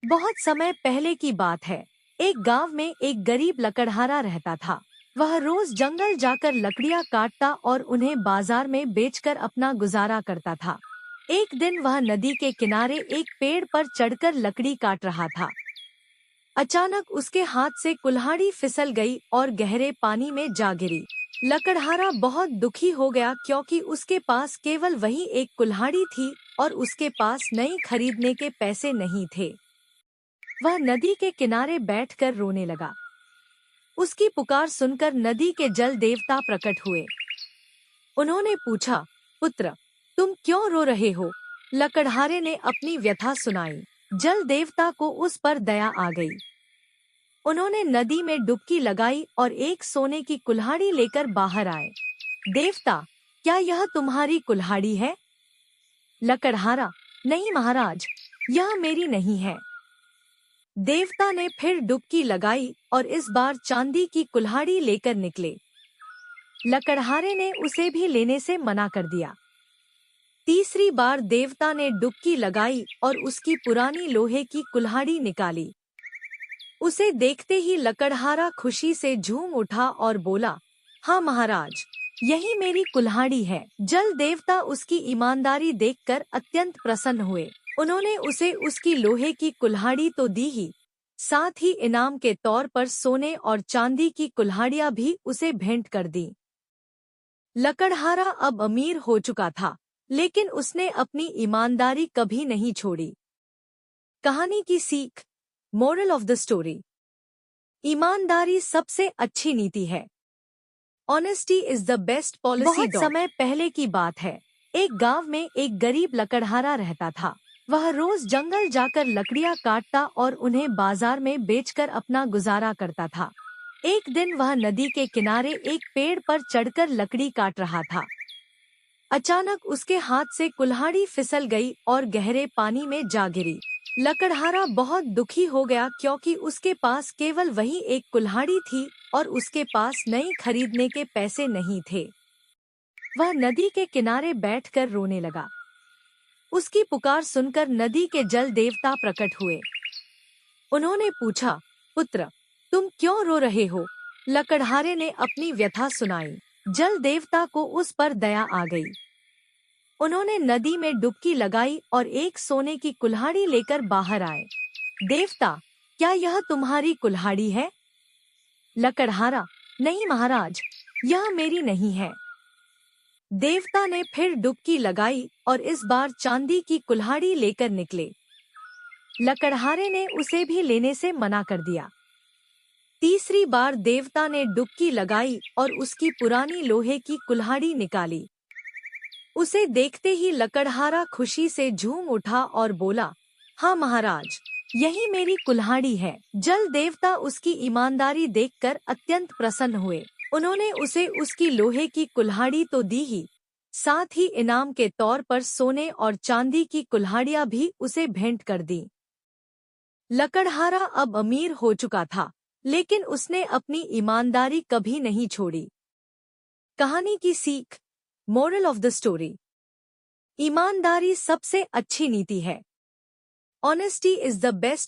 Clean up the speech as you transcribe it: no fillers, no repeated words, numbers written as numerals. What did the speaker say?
बहुत समय पहले की बात है। एक गांव में एक गरीब लकड़हारा रहता था। वह रोज जंगल जाकर लकड़ियां काटता और उन्हें बाजार में बेचकर अपना गुजारा करता था। एक दिन वह नदी के किनारे एक पेड़ पर चढ़कर लकड़ी काट रहा था। अचानक उसके हाथ से कुल्हाड़ी फिसल गई और गहरे पानी में जा गिरी। लकड़हारा बहुत दुखी हो गया क्योंकि उसके पास केवल वही एक कुल्हाड़ी थी और उसके पास नई खरीदने के पैसे नहीं थे। वह नदी के किनारे बैठकर रोने लगा। उसकी पुकार सुनकर नदी के जल देवता प्रकट हुए। उन्होंने पूछा, पुत्र, तुम क्यों रो रहे हो? लकड़हारे ने अपनी व्यथा सुनाई। जल देवता को उस पर दया आ गई। उन्होंने नदी में डुबकी लगाई और एक सोने की कुल्हाड़ी लेकर बाहर आए। देवता, क्या यह तुम्हारी कुल्हाड़ी है? लकड़हारा, नहीं महाराज, यह मेरी नहीं है। देवता ने फिर डुबकी लगाई और इस बार चांदी की कुल्हाड़ी लेकर निकले। लकड़हारे ने उसे भी लेने से मना कर दिया। तीसरी बार देवता ने डुबकी लगाई और उसकी पुरानी लोहे की कुल्हाड़ी निकाली। उसे देखते ही लकड़हारा खुशी से झूम उठा और बोला, हाँ महाराज, यही मेरी कुल्हाड़ी है। जल देवता उसकी ईमानदारी देखकर अत्यंत प्रसन्न हुए। उन्होंने उसे उसकी लोहे की कुल्हाड़ी तो दी ही, साथ ही इनाम के तौर पर सोने और चांदी की कुल्हाड़ियां भी उसे भेंट कर दी। लकड़हारा अब अमीर हो चुका था, लेकिन उसने अपनी ईमानदारी कभी नहीं छोड़ी। कहानी की सीख, मोरल ऑफ द स्टोरी, ईमानदारी सबसे अच्छी नीति है। Honesty is the best policy. बहुत समय पहले की बात है। एक गांव में एक गरीब लकड़हारा रहता था। वह रोज जंगल जाकर लकड़ियां काटता और उन्हें बाजार में बेचकर अपना गुजारा करता था। एक दिन वह नदी के किनारे एक पेड़ पर चढ़कर लकड़ी काट रहा था। अचानक उसके हाथ से कुल्हाड़ी फिसल गई और गहरे पानी में जा गिरी। लकड़हारा बहुत दुखी हो गया क्योंकि उसके पास केवल वही एक कुल्हाड़ी थी और उसके पास नई खरीदने के पैसे नहीं थे। वह नदी के किनारे बैठकर रोने लगा। उसकी पुकार सुनकर नदी के जल देवता प्रकट हुए। उन्होंने पूछा, पुत्र, तुम क्यों रो रहे हो? लकड़हारे ने अपनी व्यथा सुनाई। जल देवता को उस पर दया आ गई। उन्होंने नदी में डुबकी लगाई और एक सोने की कुल्हाड़ी लेकर बाहर आए। देवता, क्या यह तुम्हारी कुल्हाड़ी है? लकड़हारा, नहीं महाराज, यह मेरी नहीं है। देवता ने फिर डुबकी लगाई और इस बार चांदी की कुल्हाड़ी लेकर निकले। लकड़हारे ने उसे भी लेने से मना कर दिया। तीसरी बार देवता ने डुबकी लगाई और उसकी पुरानी लोहे की कुल्हाड़ी निकाली। उसे देखते ही लकड़हारा खुशी से झूम उठा और बोला, हाँ महाराज, यही मेरी कुल्हाड़ी है। जल देवता उसकी ईमानदारी देखकर अत्यंत प्रसन्न हुए। उन्होंने उसे उसकी लोहे की कुल्हाड़ी तो दी ही, साथ ही इनाम के तौर पर सोने और चांदी की कुल्हाड़ियां भी उसे भेंट कर दी। लकड़हारा अब अमीर हो चुका था, लेकिन उसने अपनी ईमानदारी कभी नहीं छोड़ी। कहानी की सीख, मोरल ऑफ द स्टोरी, ईमानदारी सबसे अच्छी नीति है। Honesty is the best